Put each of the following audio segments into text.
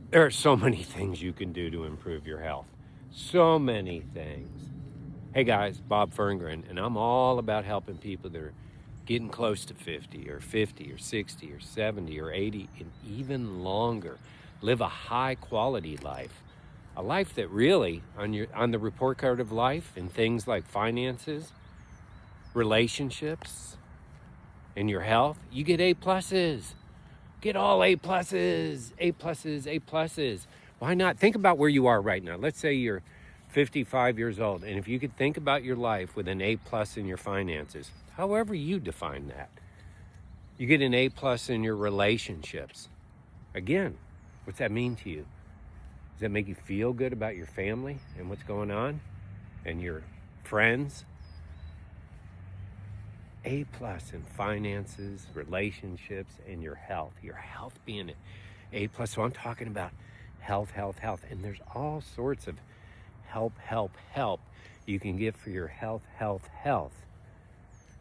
There are so many things you can do to improve your health. So many things. Hey guys, Bob Ferngren, and I'm all about helping people that are getting close to 50 or 50 or 60 or 70 or 80 and even longer. Live a high quality life. A life that really on the report card of life and things like finances, relationships, and your health, you get A pluses. Get all A pluses, A pluses, A pluses. Why not? Think about where you are right now. Let's say you're 55 years old, and if you could think about your life with an A plus in your finances, however you define that, you get an A plus in your relationships. Again, what's that mean to you? Does that make you feel good about your family and what's going on and your friends? A plus in finances, relationships, and your health. Your health being A plus. So I'm talking about health, health, health. And there's all sorts of help you can get for your health, health, health.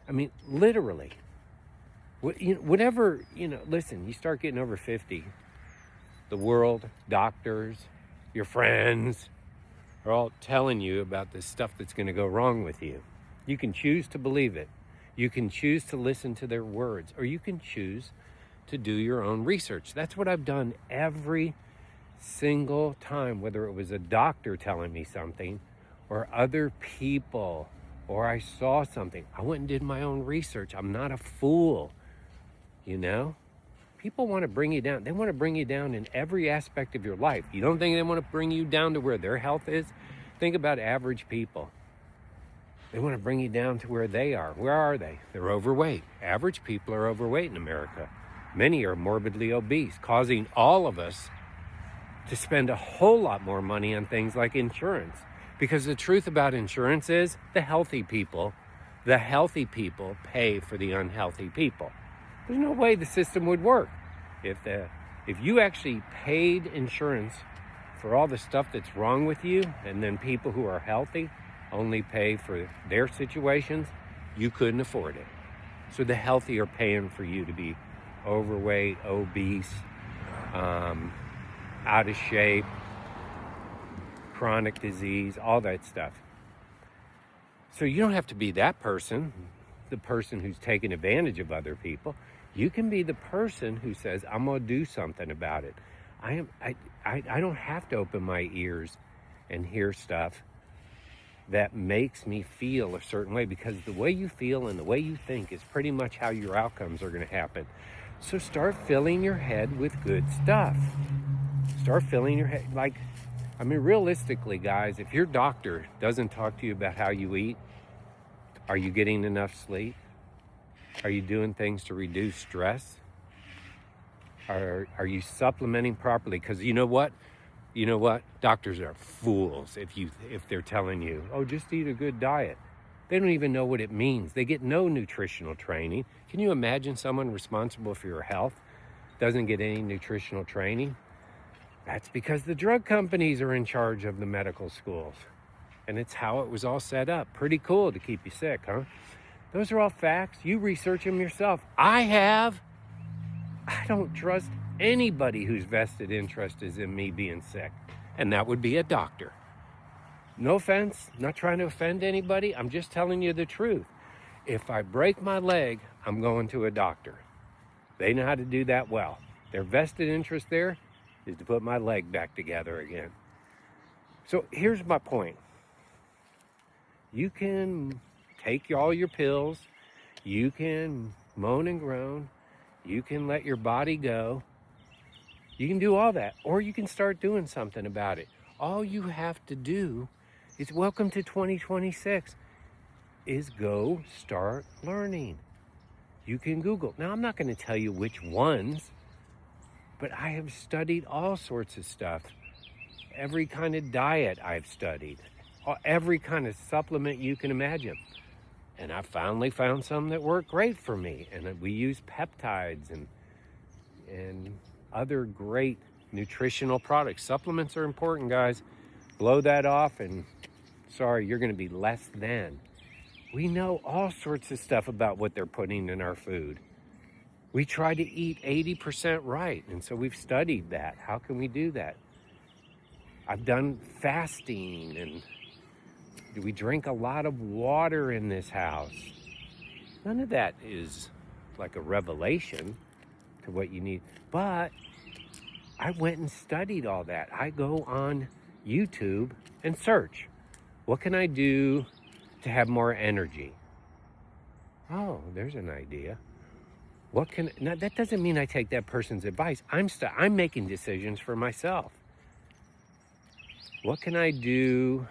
I mean, literally. Whatever, listen, you start getting over 50, the world, doctors, your friends are all telling you about this stuff that's going to go wrong with you. You can choose to believe it. You can choose to listen to their words, or you can choose to do your own research. That's what I've done every single time, whether it was a doctor telling me something or other people, or I saw something. I went and did my own research. I'm not a fool, People want to bring you down. They want to bring you down in every aspect of your life. You don't think they want to bring you down to where their health is? Think about average people. They want to bring you down to where they are. Where are they? They're overweight. Average people are overweight in America. Many are morbidly obese, causing all of us to spend a whole lot more money on things like insurance. Because the truth about insurance is the healthy people pay for the unhealthy people. There's no way the system would work if you actually paid insurance for all the stuff that's wrong with you, and then people who are healthy only pay for their situations. You couldn't afford it. So the healthy are paying for you to be overweight, obese, out of shape, chronic disease, all that stuff. So you don't have to be that person, the person who's taking advantage of other people. You can be the person who says, I'm going to do something about it. I don't have to open my ears and hear stuff that makes me feel a certain way, because the way you feel and the way you think is pretty much how your outcomes are going to happen. So start filling your head with good stuff. Start filling your head. Realistically, guys, if your doctor doesn't talk to you about how you eat, are you getting enough sleep? Are you doing things to reduce stress? Are you supplementing properly? Because you know what? Doctors are fools if they're telling you, oh, just eat a good diet. They don't even know what it means. They get no nutritional training. Can you imagine someone responsible for your health doesn't get any nutritional training? That's because the drug companies are in charge of the medical schools. And it's how it was all set up. Pretty cool to keep you sick, huh? Those are all facts. You research them yourself. I don't trust anybody whose vested interest is in me being sick. And that would be a doctor. No offense, not trying to offend anybody. I'm just telling you the truth. If I break my leg, I'm going to a doctor. They know how to do that well. Their vested interest there is to put my leg back together again. So here's my point. You can take all your pills. You can moan and groan. You can let your body go. You can do all that. Or you can start doing something about it. All you have to do is, welcome to 2026, is go start learning. You can Google. Now, I'm not going to tell you which ones, but I have studied all sorts of stuff. Every kind of diet I've studied. Every kind of supplement you can imagine. And I finally found some that work great for me. And we use peptides and other great nutritional products. Supplements are important, guys. Blow that off and sorry, you're going to be less than. We know all sorts of stuff about what they're putting in our food. We try to eat 80% right. And so we've studied that. How can we do that? I've done fasting, and we drink a lot of water in this house. None of that is like a revelation to what you need. But I went and studied all that. I go on YouTube and search, what can I do to have more energy? Oh, there's an idea. Now that doesn't mean I take that person's advice. I'm making decisions for myself. What can I do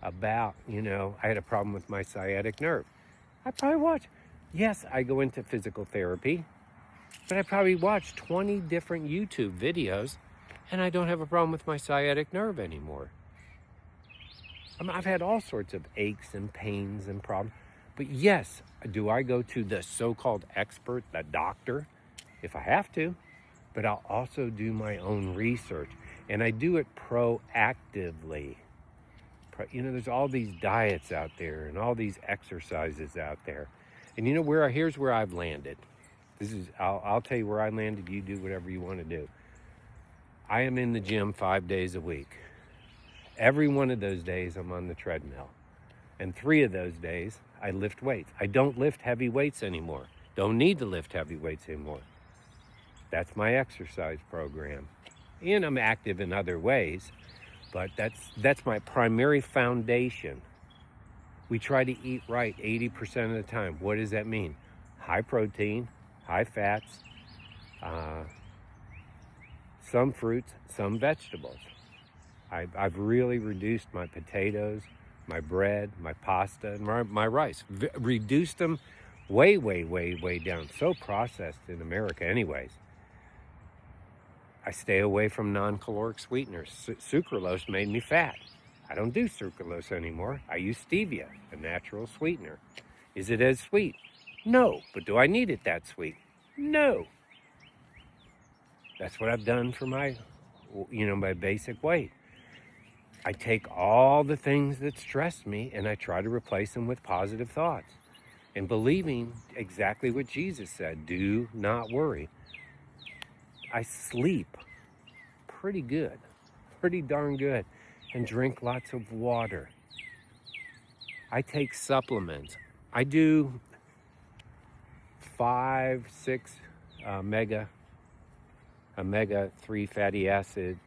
about, I had a problem with my sciatic nerve. I probably I go into physical therapy, but I probably watch 20 different YouTube videos, and I don't have a problem with my sciatic nerve anymore. I've had all sorts of aches and pains and problems. But yes, do I go to the so-called expert, the doctor, if I have to? But I'll also do my own research. And I do it proactively. There's all these diets out there and all these exercises out there. And here's where I've landed. I'll tell you where I landed. You do whatever you want to do. I am in the gym 5 days a week. Every one of those days I'm on the treadmill. And 3 of those days I lift weights. I don't lift heavy weights anymore. Don't need to lift heavy weights anymore. That's my exercise program. And I'm active in other ways, but that's my primary foundation. We try to eat right 80% of the time. What does that mean? High protein, high fats, some fruits, some vegetables. I've really reduced my potatoes, my bread, my pasta, and my rice. Reduced them way, way, way, way down. So processed in America anyways. I stay away from non-caloric sweeteners. Sucralose made me fat. I don't do sucralose anymore. I use stevia, a natural sweetener. Is it as sweet? No. But do I need it that sweet? No. That's what I've done for my basic weight. I take all the things that stress me and I try to replace them with positive thoughts and believing exactly what Jesus said, do not worry. I sleep pretty good, pretty darn good, and drink lots of water. I take supplements. I do 5, 6 omega-3 fatty acid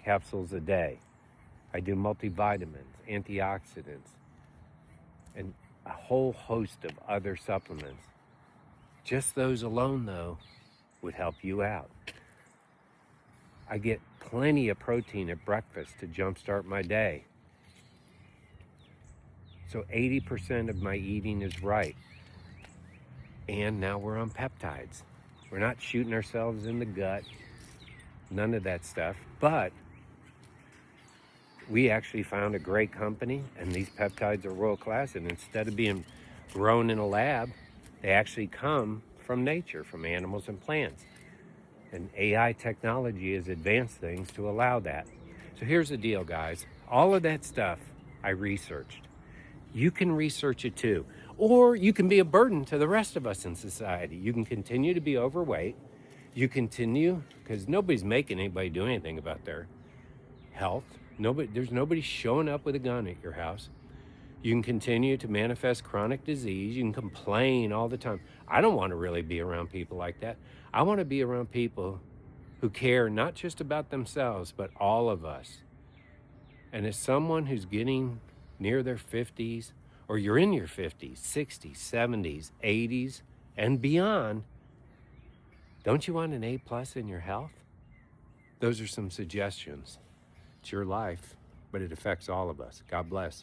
capsules a day. I do multivitamins, antioxidants, and a whole host of other supplements. Just those alone, though, would help you out. I get plenty of protein at breakfast to jumpstart my day. So 80% of my eating is right. And now we're on peptides. We're not shooting ourselves in the gut, none of that stuff. But we actually found a great company, and these peptides are world class. And instead of being grown in a lab, they actually come from nature, from animals and plants. And AI technology has advanced things to allow that. So here's the deal, guys. All of that stuff I researched. You can research it too. Or you can be a burden to the rest of us in society. You can continue to be overweight. You continue, because nobody's making anybody do anything about their health. There's nobody showing up with a gun at your house. You can continue to manifest chronic disease. You can complain all the time. I don't want to really be around people like that. I want to be around people who care not just about themselves, but all of us. And as someone who's getting near their 50s, or you're in your 50s, 60s, 70s, 80s, and beyond, don't you want an A+ in your health? Those are some suggestions. It's your life, but it affects all of us. God bless.